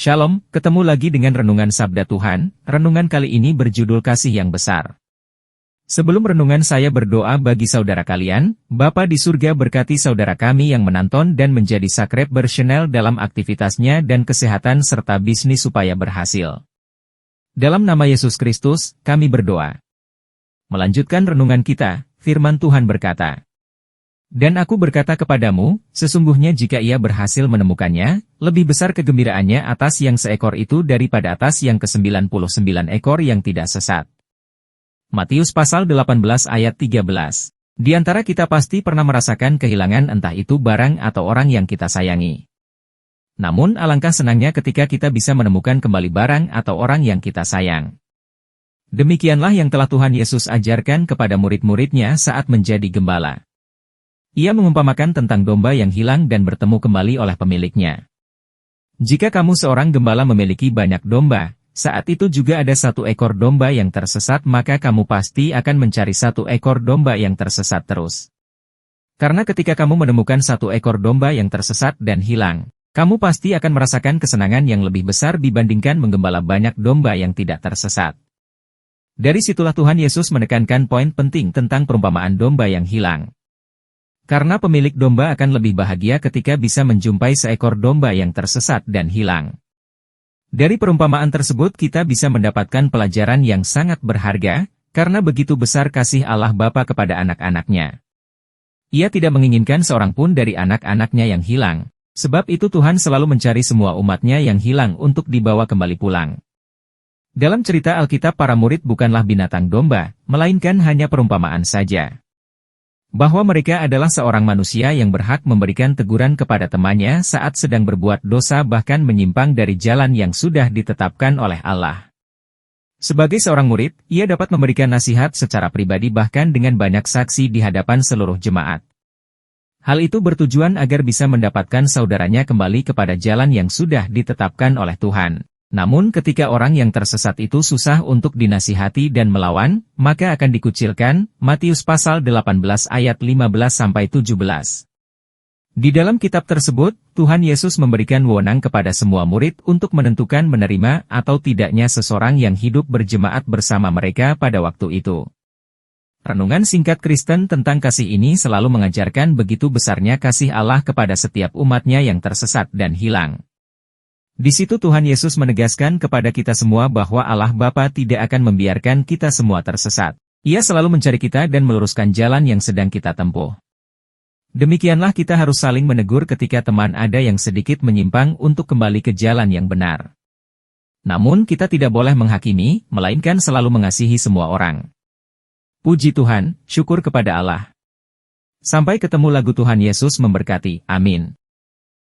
Shalom, ketemu lagi dengan Renungan Sabda Tuhan. Renungan kali ini berjudul Kasih yang Besar. Sebelum renungan saya berdoa bagi saudara kalian, Bapa di surga berkati saudara kami yang menonton dan menjadi subscriber channel dalam aktivitasnya dan kesehatan serta bisnis supaya berhasil. Dalam nama Yesus Kristus, kami berdoa. Melanjutkan renungan kita, firman Tuhan berkata, "Dan aku berkata kepadamu, sesungguhnya jika ia berhasil menemukannya, lebih besar kegembiraannya atas yang seekor itu daripada atas yang ke-99 ekor yang tidak sesat." Matius pasal 18 ayat 13. Di antara kita pasti pernah merasakan kehilangan entah itu barang atau orang yang kita sayangi. Namun alangkah senangnya ketika kita bisa menemukan kembali barang atau orang yang kita sayang. Demikianlah yang telah Tuhan Yesus ajarkan kepada murid-muridnya saat menjadi gembala. Ia mengumpamakan tentang domba yang hilang dan bertemu kembali oleh pemiliknya. Jika kamu seorang gembala memiliki banyak domba, saat itu juga ada satu ekor domba yang tersesat, maka kamu pasti akan mencari satu ekor domba yang tersesat terus. Karena ketika kamu menemukan satu ekor domba yang tersesat dan hilang, kamu pasti akan merasakan kesenangan yang lebih besar dibandingkan menggembala banyak domba yang tidak tersesat. Dari situlah Tuhan Yesus menekankan poin penting tentang perumpamaan domba yang hilang. Karena pemilik domba akan lebih bahagia ketika bisa menjumpai seekor domba yang tersesat dan hilang. Dari perumpamaan tersebut kita bisa mendapatkan pelajaran yang sangat berharga, karena begitu besar kasih Allah Bapa kepada anak-anaknya. Ia tidak menginginkan seorang pun dari anak-anaknya yang hilang, sebab itu Tuhan selalu mencari semua umatnya yang hilang untuk dibawa kembali pulang. Dalam cerita Alkitab, para murid bukanlah binatang domba, melainkan hanya perumpamaan saja. Bahwa mereka adalah seorang manusia yang berhak memberikan teguran kepada temannya saat sedang berbuat dosa bahkan menyimpang dari jalan yang sudah ditetapkan oleh Allah. Sebagai seorang murid, ia dapat memberikan nasihat secara pribadi bahkan dengan banyak saksi di hadapan seluruh jemaat. Hal itu bertujuan agar bisa mendapatkan saudaranya kembali kepada jalan yang sudah ditetapkan oleh Tuhan. Namun ketika orang yang tersesat itu susah untuk dinasihati dan melawan, maka akan dikucilkan. Matius pasal 18 ayat 15-17. Di dalam kitab tersebut, Tuhan Yesus memberikan wewenang kepada semua murid untuk menentukan menerima atau tidaknya seseorang yang hidup berjemaat bersama mereka pada waktu itu. Renungan singkat Kristen tentang kasih ini selalu mengajarkan begitu besarnya kasih Allah kepada setiap umatnya yang tersesat dan hilang. Di situ Tuhan Yesus menegaskan kepada kita semua bahwa Allah Bapa tidak akan membiarkan kita semua tersesat. Ia selalu mencari kita dan meluruskan jalan yang sedang kita tempuh. Demikianlah kita harus saling menegur ketika teman ada yang sedikit menyimpang untuk kembali ke jalan yang benar. Namun kita tidak boleh menghakimi, melainkan selalu mengasihi semua orang. Puji Tuhan, syukur kepada Allah. Sampai ketemu lagu. Tuhan Yesus memberkati. Amin.